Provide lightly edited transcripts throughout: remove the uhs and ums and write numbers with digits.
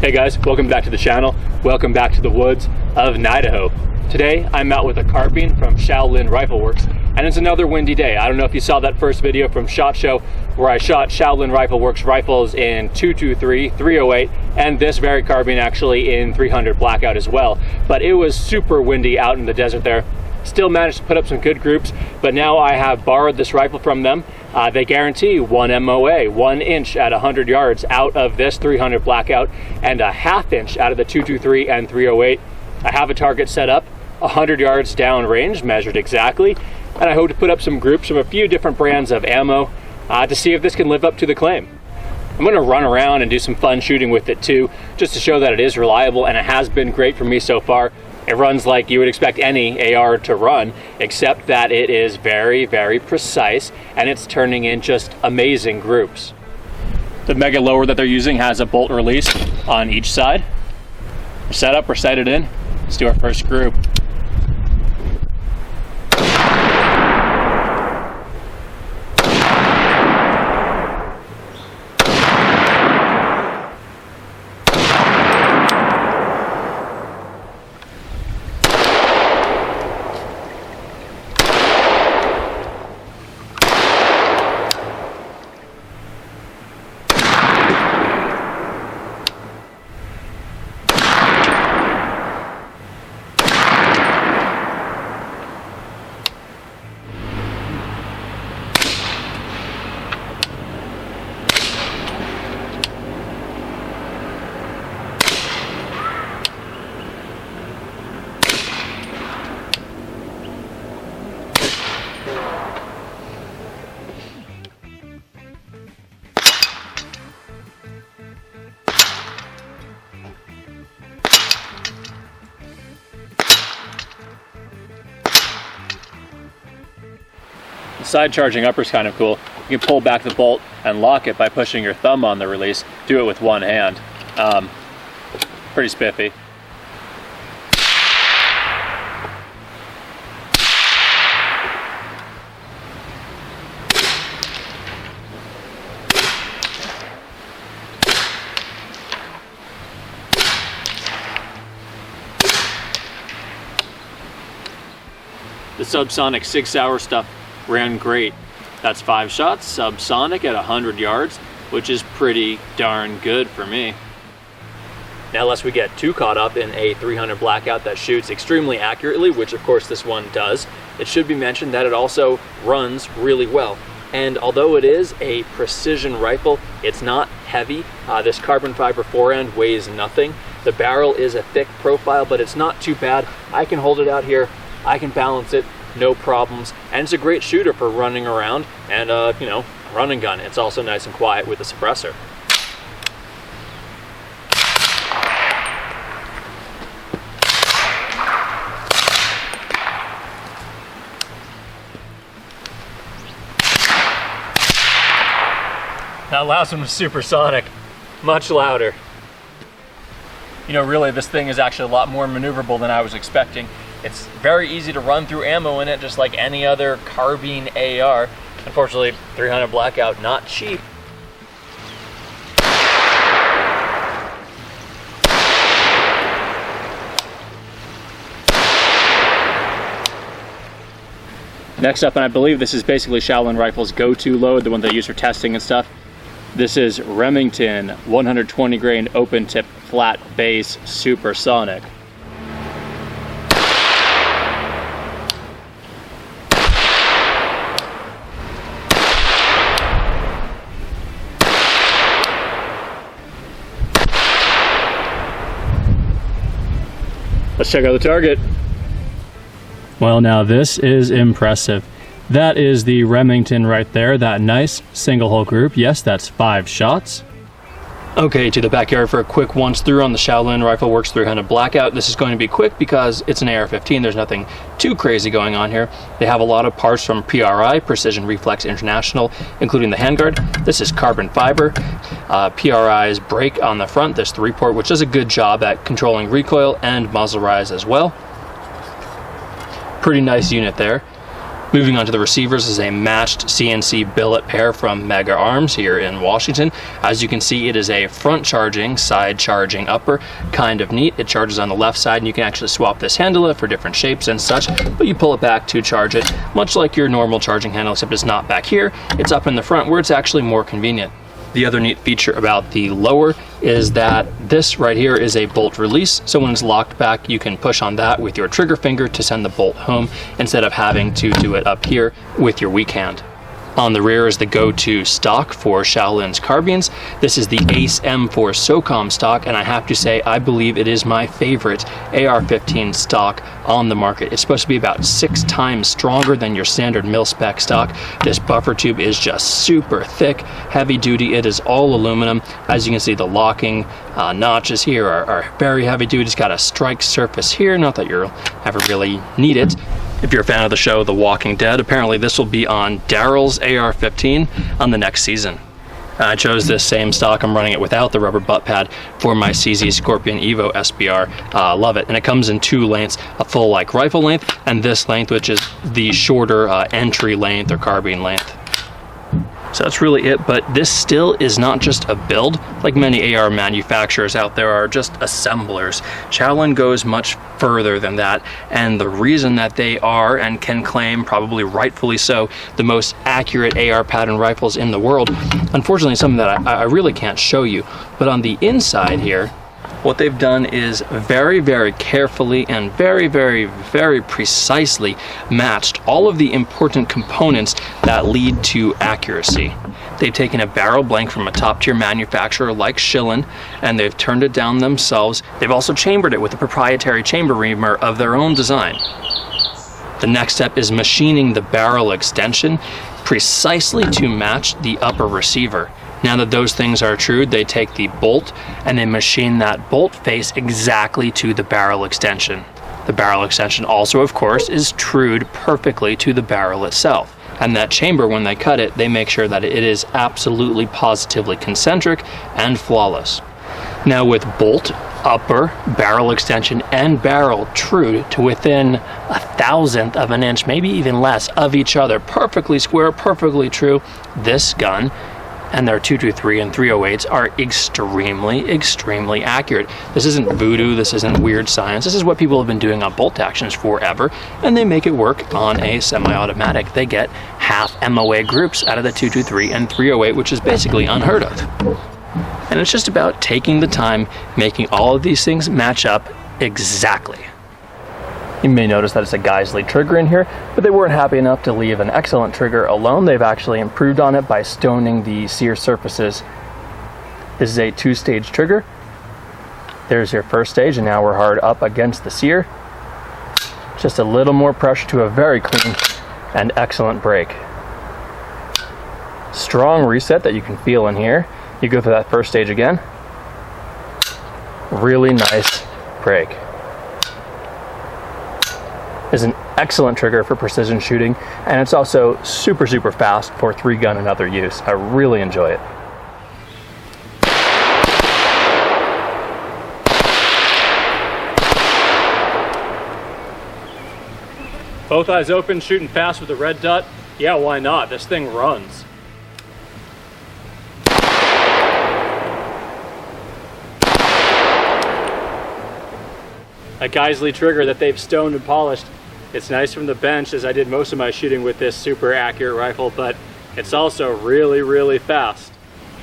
Hey guys, welcome back to the channel. Welcome back to the woods of Idaho. Today I'm out with a Carbine from Shaolin Rifleworks, and it's another windy day. I don't know if you saw that first video from SHOT Show where I shot Shaolin Rifleworks rifles in 223, 308, and this very Carbine actually in 300 blackout as well. But it was super windy out in the desert there. Still managed to put up some good groups, but now I have borrowed this rifle from them. They guarantee 1 MOA, 1 inch at 100 yards out of this 300 blackout, and a ½ inch out of the 223 and 308. I have a target set up, 100 yards down range, measured exactly, and I hope to put up some groups of a few different brands of ammo to see if this can live up to the claim. I'm going to run around and do some fun shooting with it too, just to show that it is reliable, and it has been great for me so far. It runs like you would expect any AR to run, except that it is very, very precise, and it's turning in just amazing groups. The mega lower that they're using has a bolt release on each side. We're set up, we're sighted in. Let's do our first group. The side charging upper is kind of cool. You can pull back the bolt and lock it by pushing your thumb on the release. Do it with one hand. Pretty spiffy. The subsonic 6 hour stuff ran great. That's 5 shots, subsonic at 100 yards, which is pretty darn good for me. Now, lest we get too caught up in a 300 blackout that shoots extremely accurately, which of course this one does, it should be mentioned that it also runs really well. And although it is a precision rifle, it's not heavy. This carbon fiber forend weighs nothing. The barrel is a thick profile, but it's not too bad. I can hold it out here, I can balance it, no problems, and it's a great shooter for running around and you know, run and gun. It's also nice and quiet with the suppressor. That last one was supersonic, much louder. You know, really this thing is actually a lot more maneuverable than I was expecting. It's very easy to run through ammo in it, just like any other carbine AR. Unfortunately, 300 blackout, not cheap. Next up, and I believe this is basically Shaolin Rifle's go-to load, the one they use for testing and stuff. This is Remington 120 grain open tip flat base supersonic. Let's check out the target. Well, now this is impressive. That is the Remington right there, that nice single hole group. Yes, that's 5 shots. Okay, to the backyard for a quick once through on the Shaolin Rifleworks 300 blackout. This is going to be quick because it's an AR-15. There's nothing too crazy going on here. They have a lot of parts from PRI, Precision Reflex International, including the handguard. This is carbon fiber. PRI's brake on the front, this 3-port, which does a good job at controlling recoil and muzzle rise as well. Pretty nice unit there. Moving on to the receivers is a matched CNC billet pair from Mega Arms here in Washington. As you can see, it is a front charging, side charging upper, kind of neat. It charges on the left side, and you can actually swap this handle for different shapes and such, but you pull it back to charge it, much like your normal charging handle, except it's not back here, it's up in the front where it's actually more convenient. The other neat feature about the lower is that this right here is a bolt release, so when it's locked back, you can push on that with your trigger finger to send the bolt home instead of having to do it up here with your weak hand. On the rear is the go-to stock for Shaolin's carbines. This is the Ace M4 SOCOM stock, and I have to say, I believe it is my favorite AR-15 stock on the market. It's supposed to be about 6 times stronger than your standard mil-spec stock. This buffer tube is just super thick, heavy duty. It is all aluminum. As you can see, the locking notches here are very heavy duty. It's got a strike surface here, not that you'll ever really need it. If you're a fan of the show The Walking Dead, apparently this will be on Daryl's AR-15 on the next season. I chose this same stock. I'm running it without the rubber butt pad for my CZ Scorpion Evo SBR. Love it. And it comes in 2 lengths, a full like rifle length, and this length, which is the shorter entry length or carbine length. So that's really it, but this still is not just a build. Like many AR manufacturers out there are just assemblers. Shaolin goes much further than that, and the reason that they are, and can claim, probably rightfully so, the most accurate AR pattern rifles in the world, unfortunately something that I really can't show you, but on the inside here, what they've done is very, very carefully and very, very, very precisely matched all of the important components that lead to accuracy. They've taken a barrel blank from a top-tier manufacturer like Shaolin, and they've turned it down themselves. They've also chambered it with a proprietary chamber reamer of their own design. The next step is machining the barrel extension precisely to match the upper receiver. Now that those things are true, they take the bolt and they machine that bolt face exactly to the barrel extension. The barrel extension also, of course, is trued perfectly to the barrel itself. And that chamber, when they cut it, they make sure that it is absolutely positively concentric and flawless. Now with bolt, upper, barrel extension, and barrel trued to within 1/1000th of an inch, maybe even less, of each other, perfectly square, perfectly true, this gun and their 223 and 308s are extremely, extremely accurate. This isn't voodoo, this isn't weird science. This is what people have been doing on bolt actions forever, and they make it work on a semi-automatic. They get half MOA groups out of the 223 and 308, which is basically unheard of. And it's just about taking the time, making all of these things match up exactly. You may notice that it's a Geisley trigger in here, but they weren't happy enough to leave an excellent trigger alone. They've actually improved on it by stoning the sear surfaces. This is a 2-stage trigger. There's your first stage, and now we're hard up against the sear. Just a little more pressure to a very clean and excellent break. Strong reset that you can feel in here. You go through that first stage again. Really nice break. Is an excellent trigger for precision shooting, and it's also super, super fast for 3-gun and other use. I really enjoy it. Both eyes open, shooting fast with the red dot. Yeah, why not? This thing runs. A Geisley trigger that they've stoned and polished. It's nice from the bench, as I did most of my shooting with this super accurate rifle, but it's also really, really fast.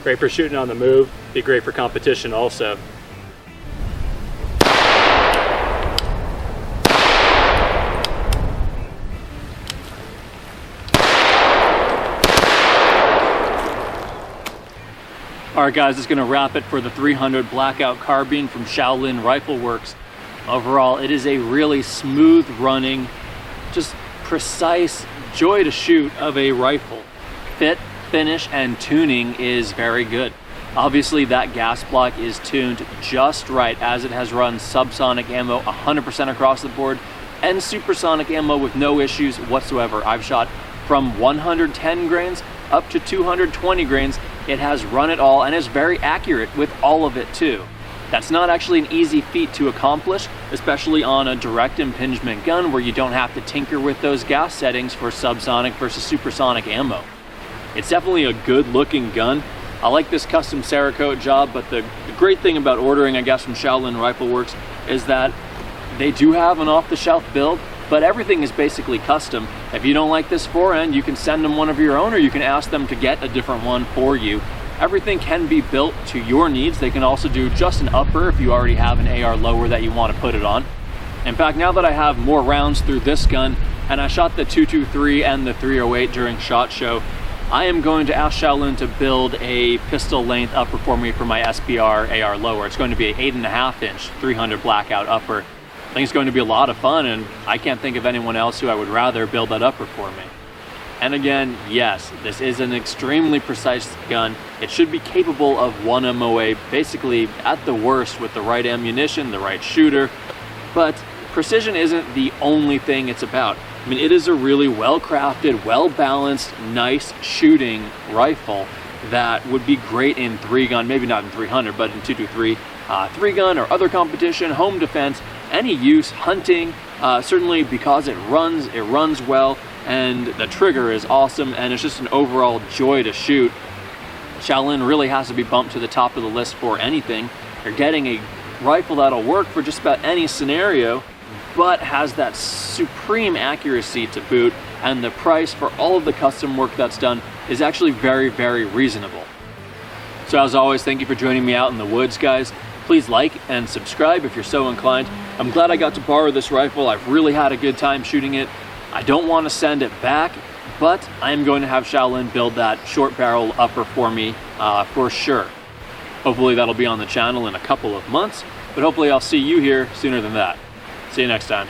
Great for shooting on the move, be great for competition also. Alright guys, that's going to wrap it for the 300 Blackout Carbine from Shaolin Rifleworks. Overall, it is a really smooth running, just precise, joy to shoot of a rifle. Fit, finish, and tuning is very good. Obviously that gas block is tuned just right, as it has run subsonic ammo 100% across the board and supersonic ammo with no issues whatsoever. I've shot from 110 grains up to 220 grains. It has run it all and is very accurate with all of it too. That's not actually an easy feat to accomplish, especially on a direct impingement gun where you don't have to tinker with those gas settings for subsonic versus supersonic ammo. It's definitely a good looking gun. I like this custom Cerakote job, but the great thing about ordering, I guess, from Shaolin Rifleworks is that they do have an off-the-shelf build, but everything is basically custom. If you don't like this forend, you can send them one of your own, or you can ask them to get a different one for you. Everything can be built to your needs. They can also do just an upper if you already have an AR lower that you want to put it on. In fact, now that I have more rounds through this gun, and I shot the 223 and the 308 during SHOT Show, I am going to ask Shaolin to build a pistol length upper for me for my SBR AR lower. It's going to be an 8.5 inch 300 blackout upper. I think it's going to be a lot of fun, and I can't think of anyone else who I would rather build that upper for me. And again, yes, this is an extremely precise gun. It should be capable of 1 MOA, basically at the worst with the right ammunition, the right shooter, but precision isn't the only thing it's about. I mean, it is a really well-crafted, well-balanced, nice shooting rifle that would be great in 3-gun, maybe not in 300, but in 223, 3-gun or other competition, home defense, any use, hunting, certainly because it runs well, and the trigger is awesome, and it's just an overall joy to shoot. Shaolin really has to be bumped to the top of the list for anything. You're getting a rifle that'll work for just about any scenario, but has that supreme accuracy to boot, and the price for all of the custom work that's done is actually very, very reasonable. So as always, thank you for joining me out in the woods, guys. Please like and subscribe if you're so inclined. I'm glad I got to borrow this rifle. I've really had a good time shooting it. I don't want to send it back, but I am going to have Shaolin build that short barrel upper for me for sure. Hopefully that'll be on the channel in a couple of months, but hopefully I'll see you here sooner than that. See you next time.